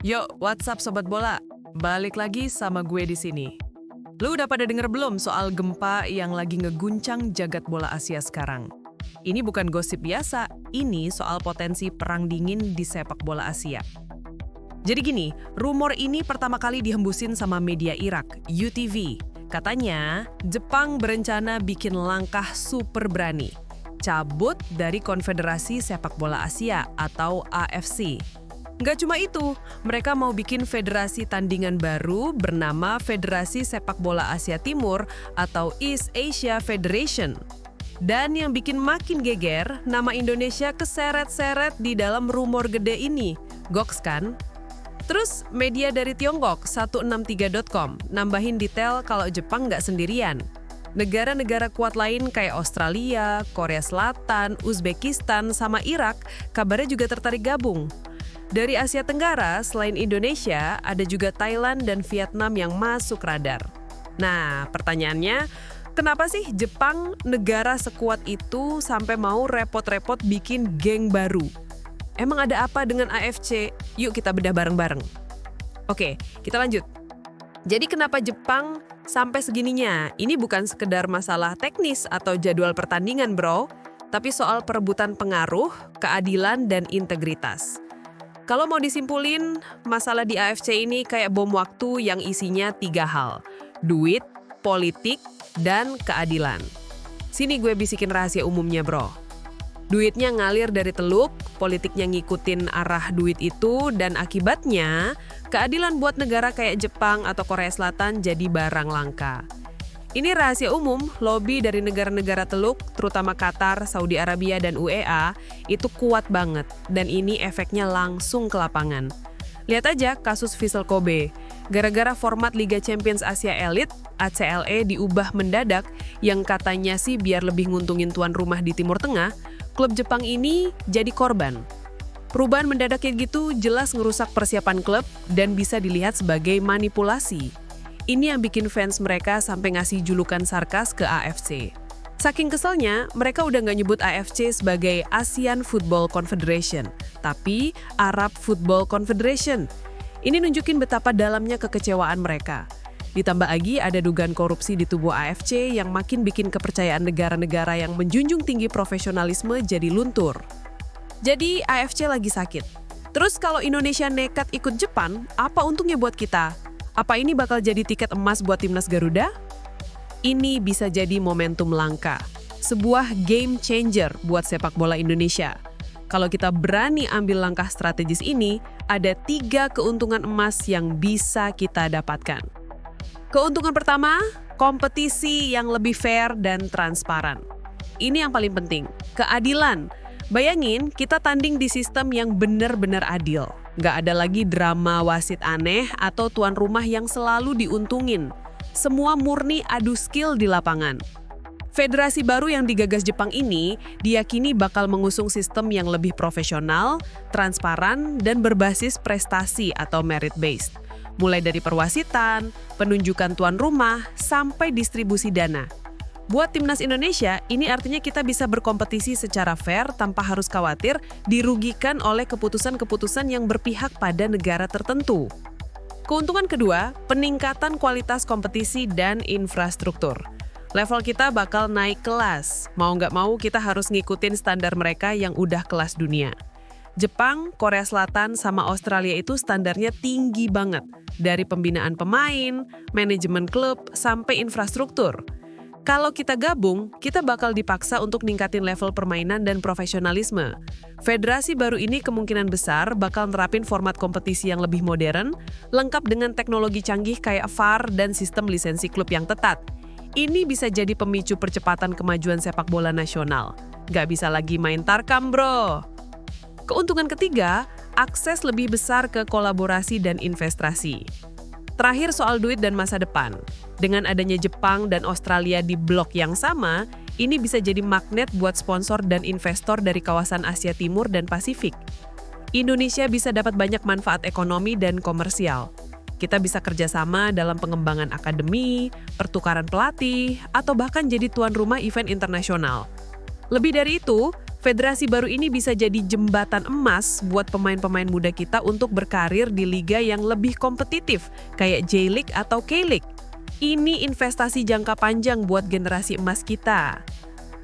Yuk, WhatsApp Sobat Bola. Balik lagi sama gue di sini. Lu udah pada denger belum soal gempa yang lagi ngeguncang jagat bola Asia sekarang? Ini bukan gosip biasa, ini soal potensi perang dingin di sepak bola Asia. Jadi gini, rumor ini pertama kali dihembusin sama media Irak, UTV. Katanya, Jepang berencana bikin langkah super berani. Cabut dari Konfederasi Sepak Bola Asia atau AFC. Nggak cuma itu, mereka mau bikin federasi tandingan baru bernama Federasi Sepak Bola Asia Timur atau East Asia Federation. Dan yang bikin makin geger, nama Indonesia keseret-seret di dalam rumor gede ini. Goks kan? Terus media dari Tiongkok, 163.com, nambahin detail kalau Jepang nggak sendirian. Negara-negara kuat lain kayak Australia, Korea Selatan, Uzbekistan, sama Irak, kabarnya juga tertarik gabung. Dari Asia Tenggara, selain Indonesia, ada juga Thailand dan Vietnam yang masuk radar. Nah, pertanyaannya, kenapa sih Jepang, negara sekuat itu, sampai mau repot-repot bikin geng baru? Emang ada apa dengan AFC? Yuk kita bedah bareng-bareng. Oke, kita lanjut. Jadi kenapa Jepang sampai segininya? Ini bukan sekedar masalah teknis atau jadwal pertandingan, bro. Tapi soal perebutan pengaruh, keadilan, dan integritas. Kalau mau disimpulin, masalah di AFC ini kayak bom waktu yang isinya 3 hal. Duit, politik, dan keadilan. Sini gue bisikin rahasia umumnya, bro. Duitnya ngalir dari teluk, politiknya ngikutin arah duit itu, dan akibatnya keadilan buat negara kayak Jepang atau Korea Selatan jadi barang langka. Ini rahasia umum, lobby dari negara-negara teluk, terutama Qatar, Saudi Arabia, dan UEA, itu kuat banget, dan ini efeknya langsung ke lapangan. Lihat aja kasus Vissel Kobe. Gara-gara format Liga Champions Asia Elite, ACLE diubah mendadak, yang katanya sih biar lebih nguntungin tuan rumah di Timur Tengah, klub Jepang ini jadi korban. Perubahan mendadak kayak gitu jelas ngerusak persiapan klub dan bisa dilihat sebagai manipulasi. Ini yang bikin fans mereka sampai ngasih julukan sarkas ke AFC. Saking keselnya, mereka udah nggak nyebut AFC sebagai ASEAN Football Confederation, tapi Arab Football Confederation. Ini nunjukin betapa dalamnya kekecewaan mereka. Ditambah lagi ada dugaan korupsi di tubuh AFC yang makin bikin kepercayaan negara-negara yang menjunjung tinggi profesionalisme jadi luntur. Jadi AFC lagi sakit. Terus kalau Indonesia nekat ikut Jepang, apa untungnya buat kita? Apa ini bakal jadi tiket emas buat timnas Garuda? Ini bisa jadi momentum langka. Sebuah game changer buat sepak bola Indonesia. Kalau kita berani ambil langkah strategis ini, ada 3 keuntungan emas yang bisa kita dapatkan. Keuntungan pertama, kompetisi yang lebih fair dan transparan. Ini yang paling penting, keadilan. Bayangin, kita tanding di sistem yang benar-benar adil. Nggak ada lagi drama wasit aneh atau tuan rumah yang selalu diuntungin. Semua murni adu skill di lapangan. Federasi baru yang digagas Jepang ini diyakini bakal mengusung sistem yang lebih profesional, transparan, dan berbasis prestasi atau merit-based. Mulai dari perwasitan, penunjukan tuan rumah, sampai distribusi dana. Buat timnas Indonesia, ini artinya kita bisa berkompetisi secara fair tanpa harus khawatir dirugikan oleh keputusan-keputusan yang berpihak pada negara tertentu. Keuntungan kedua, peningkatan kualitas kompetisi dan infrastruktur. Level kita bakal naik kelas. Mau nggak mau kita harus ngikutin standar mereka yang udah kelas dunia. Jepang, Korea Selatan, sama Australia itu standarnya tinggi banget. Dari pembinaan pemain, manajemen klub, sampai infrastruktur. Kalau kita gabung, kita bakal dipaksa untuk ningkatin level permainan dan profesionalisme. Federasi baru ini kemungkinan besar bakal nerapin format kompetisi yang lebih modern, lengkap dengan teknologi canggih kayak VAR dan sistem lisensi klub yang ketat. Ini bisa jadi pemicu percepatan kemajuan sepak bola nasional. Nggak bisa lagi main tarkam, bro. Keuntungan ketiga, akses lebih besar ke kolaborasi dan investasi. Terakhir soal duit dan masa depan. Dengan adanya Jepang dan Australia di blok yang sama, ini bisa jadi magnet buat sponsor dan investor dari kawasan Asia Timur dan Pasifik. Indonesia bisa dapat banyak manfaat ekonomi dan komersial. Kita bisa kerjasama dalam pengembangan akademi, pertukaran pelatih, atau bahkan jadi tuan rumah event internasional. Lebih dari itu, Federasi baru ini bisa jadi jembatan emas buat pemain-pemain muda kita untuk berkarir di liga yang lebih kompetitif, kayak J-League atau K-League. Ini investasi jangka panjang buat generasi emas kita.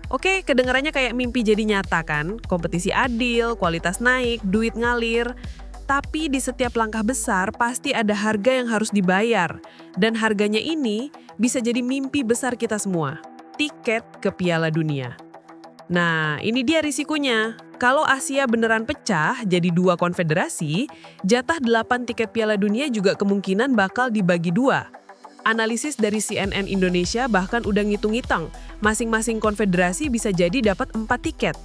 Oke, kedengarannya kayak mimpi jadi nyata kan? Kompetisi adil, kualitas naik, duit ngalir. Tapi di setiap langkah besar pasti ada harga yang harus dibayar. Dan harganya ini bisa jadi mimpi besar kita semua. Tiket ke Piala Dunia. Nah, ini dia risikonya. Kalau Asia beneran pecah jadi 2 konfederasi, jatah 8 tiket Piala Dunia juga kemungkinan bakal dibagi 2. Analisis dari CNN Indonesia bahkan udah ngitung-ngitung, masing-masing konfederasi bisa jadi dapat 4 tiket.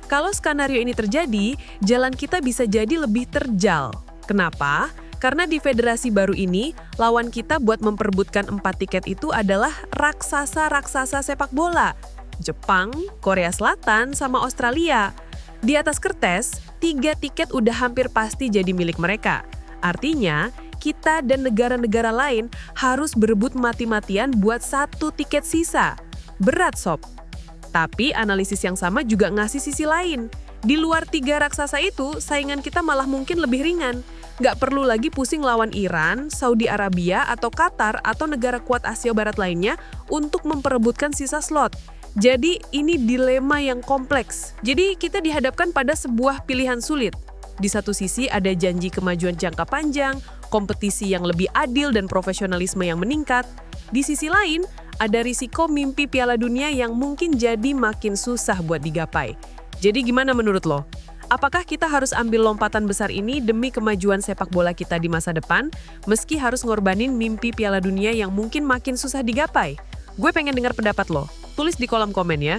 Kalau skenario ini terjadi, jalan kita bisa jadi lebih terjal. Kenapa? Karena di federasi baru ini, lawan kita buat memperebutkan 4 tiket itu adalah raksasa-raksasa sepak bola. Jepang, Korea Selatan, sama Australia. Di atas kertas, 3 tiket udah hampir pasti jadi milik mereka. Artinya, kita dan negara-negara lain harus berebut mati-matian buat 1 tiket sisa. Berat, Sob. Tapi analisis yang sama juga ngasih sisi lain. Di luar 3 raksasa itu, saingan kita malah mungkin lebih ringan. Nggak perlu lagi pusing lawan Iran, Saudi Arabia, atau Qatar, atau negara kuat Asia Barat lainnya untuk memperebutkan sisa slot. Jadi ini dilema yang kompleks. Jadi kita dihadapkan pada sebuah pilihan sulit. Di satu sisi ada janji kemajuan jangka panjang, kompetisi yang lebih adil dan profesionalisme yang meningkat. Di sisi lain, ada risiko mimpi Piala Dunia yang mungkin jadi makin susah buat digapai. Jadi gimana menurut lo? Apakah kita harus ambil lompatan besar ini demi kemajuan sepak bola kita di masa depan, meski harus ngorbanin mimpi Piala Dunia yang mungkin makin susah digapai? Gue pengen dengar pendapat lo. Tulis di kolom komen ya.